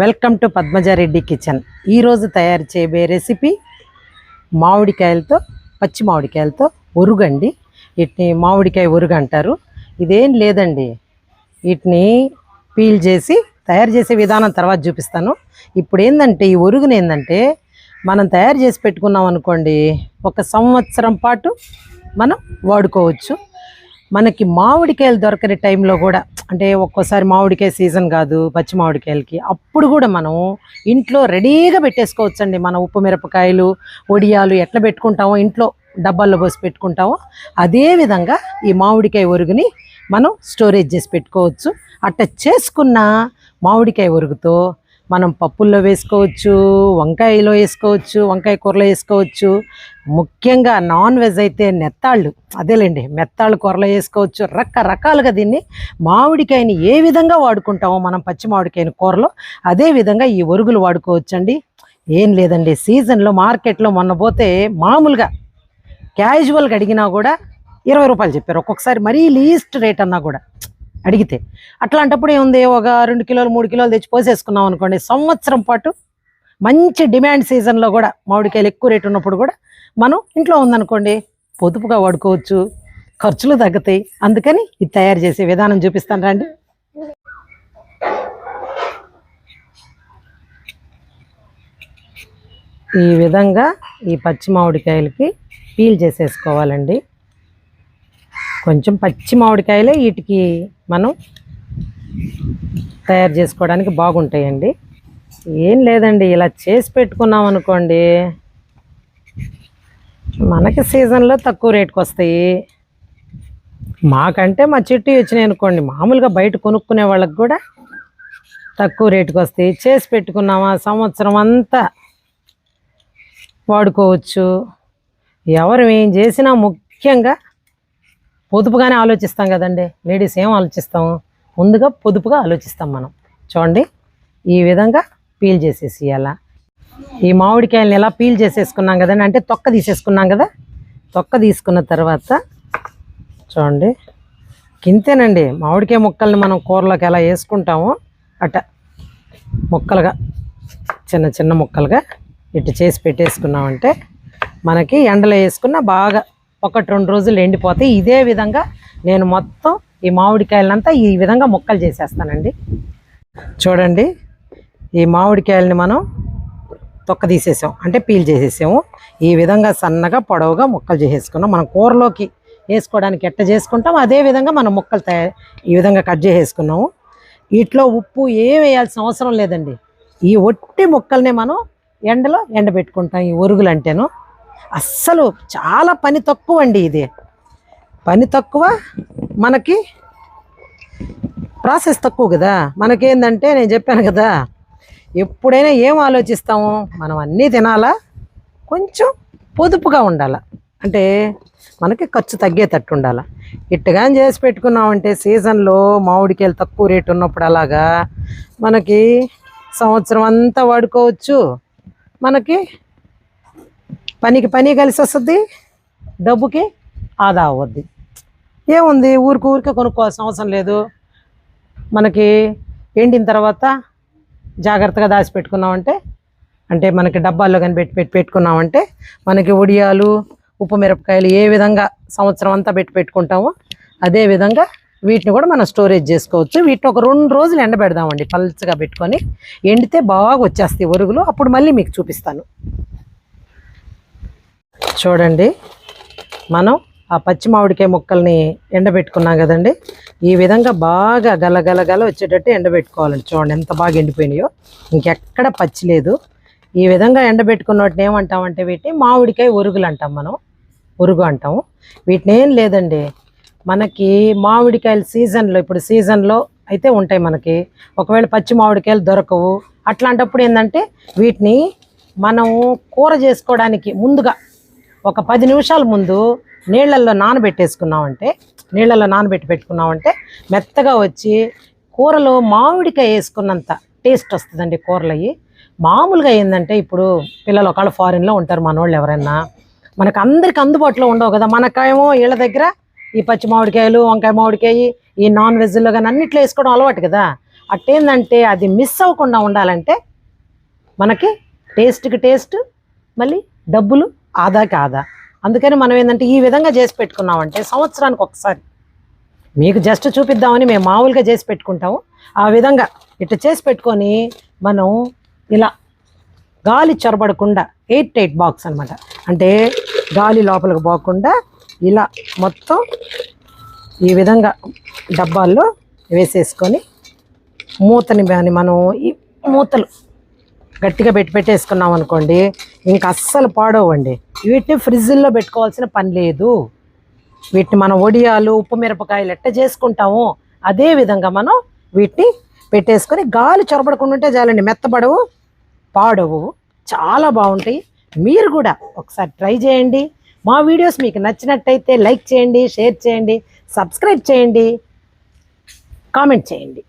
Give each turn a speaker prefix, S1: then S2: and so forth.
S1: Welcome to Padmaja Reddy kitchen. ఈరోజు తయారు చేయబోయే రెసిపీ మామిడికాయలతో, పచ్చి మామిడికాయలతో ఒరుగండి. వీటిని మామిడికాయ ఒరుగు అంటారు. ఇదేం లేదండి, వీటిని పీల్ చేసి తయారు చేసే విధానం తర్వాత చూపిస్తాను. ఇప్పుడు ఏంటంటే ఈ ఒరుగుని ఏంటంటే మనం తయారు చేసి పెట్టుకున్నాం అనుకోండి, ఒక సంవత్సరం పాటు మనం వాడుకోవచ్చు. మనకి మామిడికాయలు దొరకని టైంలో కూడా, అంటే ఒక్కోసారి మామిడికాయ సీజన్ కాదు పచ్చి మామిడికాయలకి, అప్పుడు కూడా మనం ఇంట్లో రెడీగా పెట్టేసుకోవచ్చండి. మన ఉప్పు మిరపకాయలు, వడియాలు ఎట్లా పెట్టుకుంటామో ఇంట్లో డబ్బాల్లో పోసి పెట్టుకుంటామో అదేవిధంగా ఈ మామిడికాయ ఒరుగుని మనం స్టోరేజ్ చేసి పెట్టుకోవచ్చు. అట్లా చేసుకున్న మామిడికాయ ఒరుగుతో మనం పప్పుల్లో వేసుకోవచ్చు, వంకాయలో వేసుకోవచ్చు, వంకాయ కూరలో వేసుకోవచ్చు. ముఖ్యంగా నాన్ వెజ్ అయితే నెత్తాళ్ళు, అదేలేండి మెత్తాళ్ళు కూరలో వేసుకోవచ్చు. రకరకాలుగా దీన్ని మామిడికాయని ఏ విధంగా వాడుకుంటామో మనం పచ్చి మామిడికాయని కూరలో, అదే విధంగా ఈ ఒరుగులు వాడుకోవచ్చండి. ఏం లేదండి, సీజన్లో మార్కెట్లో మొన్న పోతే మామూలుగా క్యాజువల్గా అడిగినా కూడా 20 రూపాయలు చెప్పారు. ఒక్కొక్కసారి మరీ లీస్ట్ రేట్ అన్నా కూడా అడిగితే, అట్లాంటప్పుడు ఏముంది, ఒక 2 కిలోలు 3 కిలోలు తెచ్చి పోసేసుకున్నాం అనుకోండి, సంవత్సరం పాటు మంచి డిమాండ్ సీజన్లో కూడా మామిడికాయలు ఎక్కువ రేటు ఉన్నప్పుడు కూడా మనం ఇంట్లో ఉందనుకోండి పొదుపుగా వాడుకోవచ్చు, ఖర్చులు తగ్గుతాయి. అందుకని ఇది తయారు చేసే విధానం చూపిస్తాను రండి. ఈ విధంగా ఈ పచ్చి మామిడికాయలకి పీల్ చేసేసుకోవాలండి. కొంచెం పచ్చి మామిడికాయలే వీటికి మనం తయారు చేసుకోవడానికి బాగుంటాయండి. ఏం లేదండి, ఇలా చేసి పెట్టుకున్నాం అనుకోండి, మనకి సీజన్లో తక్కువ రేటుకి వస్తాయి. మాకంటే మా చెట్టు వచ్చినాయి అనుకోండి, మామూలుగా బయట కొనుక్కునే వాళ్ళకి కూడా తక్కువ రేటుకి వస్తాయి. చేసి పెట్టుకున్నామా సంవత్సరం అంతా వాడుకోవచ్చు. ఎవరు ఏం చేసినా ముఖ్యంగా పొదుపుగానే ఆలోచిస్తాం కదండి. లేడీస్ ఏం ఆలోచిస్తాము, ముందుగా పొదుపుగా ఆలోచిస్తాం మనం. చూడండి, ఈ విధంగా పీల్ చేసేసి అలా ఈ మామిడికాయలని ఎలా పీల్ చేసేసుకున్నాం కదండి, అంటే తొక్క తీసేసుకున్నాం కదా. తొక్క తీసుకున్న తర్వాత చూడండి, కింతేనండి మామిడికాయ ముక్కల్ని మనం కూరలోకి ఎలా వేసుకుంటామో అట్ట ముక్కలుగా, చిన్న చిన్న ముక్కలుగా ఇటు చేసి పెట్టేసుకున్నామంటే మనకి ఎండలో వేసుకున్న బాగా 1-2 రోజులు ఎండిపోతాయి. ఇదే విధంగా నేను మొత్తం ఈ మామిడికాయలంతా ఈ విధంగా ముక్కలు చేసేస్తానండి. చూడండి, ఈ మామిడికాయలని మనం తొక్క తీసేసాం, అంటే పీల్ చేసేసాము. ఈ విధంగా సన్నగా పొడవుగా ముక్కలు చేసేసుకున్నాం. మనం కూరలోకి వేసుకోవడానికి ఎట్ట చేసుకుంటాం అదే విధంగా మనం ముక్కలు ఈ విధంగా కట్ చేసేసుకున్నాము. వీటిలో ఉప్పు ఏం వేయాల్సిన అవసరం లేదండి. ఈ ఒట్టి ముక్కల్నే మనం ఎండలో ఎండబెట్టుకుంటాం. ఈ ఒరుగులు అంటేను అస్సలు చాలా పని తక్కువ అండి. ఇది పని తక్కువ, మనకి ప్రాసెస్ తక్కువ కదా. మనకేందంటే నేను చెప్పాను కదా, ఎప్పుడైనా ఏం ఆలోచిస్తాము, మనం అన్నీ తినాలా, కొంచెం పొదుపుగా ఉండాలి, అంటే మనకి ఖర్చు తగ్గేటట్టు ఉండాలి. ఇట్టుగా చేసి పెట్టుకున్నామంటే సీజన్లో మామిడికాయలు తక్కువ రేటు ఉన్నప్పుడు అలాగా మనకి సంవత్సరం అంతా వాడుకోవచ్చు. మనకి పనికి పని కలిసి వస్తుంది, డబ్బుకి ఆదా అవ్వద్ది. ఏముంది, ఊరికే కొనుక్కోవాల్సిన అవసరం లేదు. మనకి ఎండిన తర్వాత జాగ్రత్తగా దాచిపెట్టుకున్నామంటే, అంటే మనకి డబ్బాల్లో కానీ పెట్టుకున్నామంటే మనకి వడియాలు, ఉప్పు మిరపకాయలు ఏ విధంగా సంవత్సరం అంతా పెట్టుకుంటామో అదే విధంగా వీటిని కూడా మనం స్టోరేజ్ చేసుకోవచ్చు. వీటిని ఒక 2 రోజులు ఎండబెడదామండి, పల్చగా పెట్టుకొని. ఎండితే బాగా వచ్చేస్తాయి ఒరుగులు. అప్పుడు మళ్ళీ మీకు చూపిస్తాను. చూడండి, మనం ఆ పచ్చి మామిడికాయ ముక్కల్ని ఎండబెట్టుకున్నాం కదండి. ఈ విధంగా బాగా గలగలగల వచ్చేటట్టు ఎండబెట్టుకోవాలండి. చూడండి ఎంత బాగా ఎండిపోయినాయో, ఇంకెక్కడ పచ్చి లేదు. ఈ విధంగా ఎండబెట్టుకున్న వాటిని ఏమంటామంటే వీటిని మామిడికాయ ఒరుగులు అంటాం, మనం ఒరుగు అంటాము. వీటిని ఏం లేదండి, మనకి మామిడికాయలు సీజన్లో, ఇప్పుడు సీజన్లో అయితే ఉంటాయి మనకి. ఒకవేళ పచ్చి మామిడికాయలు దొరకవు, అట్లాంటప్పుడు ఏంటంటే వీటిని మనము కూర చేసుకోవడానికి ముందుగా ఒక 10 నిమిషాల ముందు నీళ్ళల్లో నానబెట్టేసుకున్నామంటే, నీళ్ళల్లో నానబెట్టి పెట్టుకున్నామంటే మెత్తగా వచ్చి కూరలో మామిడికాయ వేసుకున్నంత టేస్ట్ వస్తుందండి కూరలు అవి. మామూలుగా ఏంటంటే ఇప్పుడు పిల్లలు ఒకళ్ళు ఫారిన్లో ఉంటారు, మనోళ్ళు ఎవరైనా, మనకు అందరికి అందుబాటులో ఉండవు కదా. మనకేమో వీళ్ళ దగ్గర ఈ పచ్చి మామిడికాయలు, వంకాయ మామిడికాయ, ఈ నాన్ వెజ్లో కానీ అన్నిట్లో వేసుకోవడం అలవాటు కదా. అట్టేందంటే అది మిస్ అవ్వకుండా ఉండాలంటే మనకి టేస్ట్కి టేస్ట్, మళ్ళీ డబ్బులు ఆదాకి ఆదా. అందుకని మనం ఏంటంటే ఈ విధంగా చేసి పెట్టుకున్నామంటే సంవత్సరానికి ఒకసారి మీకు జస్ట్ చూపిద్దామని మేము మామూలుగా చేసి పెట్టుకుంటాము. ఆ విధంగా ఇట్లా చేసి పెట్టుకొని మనం ఇలా గాలి చొరబడకుండా 8 బాక్స్ అనమాట, అంటే గాలి లోపలికి పోకుండా ఇలా మొత్తం ఈ విధంగా డబ్బాల్లో వేసేసుకొని మూతని మనం ఈ మూతలు గట్టిగా పెట్టేసుకున్నాం అనుకోండి, ఇంకా అస్సలు పాడవండి. వీటిని ఫ్రిడ్జ్లో పెట్టుకోవాల్సిన పని లేదు. వీటిని మనం వడియాలు, ఉప్పు మిరపకాయలు ఎట్ట చేసుకుంటామో అదే విధంగా మనం వీటిని పెట్టేసుకొని గాలి చొరబడకుండా ఉంటే చాలండి. మెత్తబడవు, పాడవు, చాలా బాగుంటాయి. మీరు కూడా ఒకసారి ట్రై చేయండి. మా వీడియోస్ మీకు నచ్చినట్టయితే లైక్ చేయండి, షేర్ చేయండి, సబ్స్క్రైబ్ చేయండి, కామెంట్ చేయండి.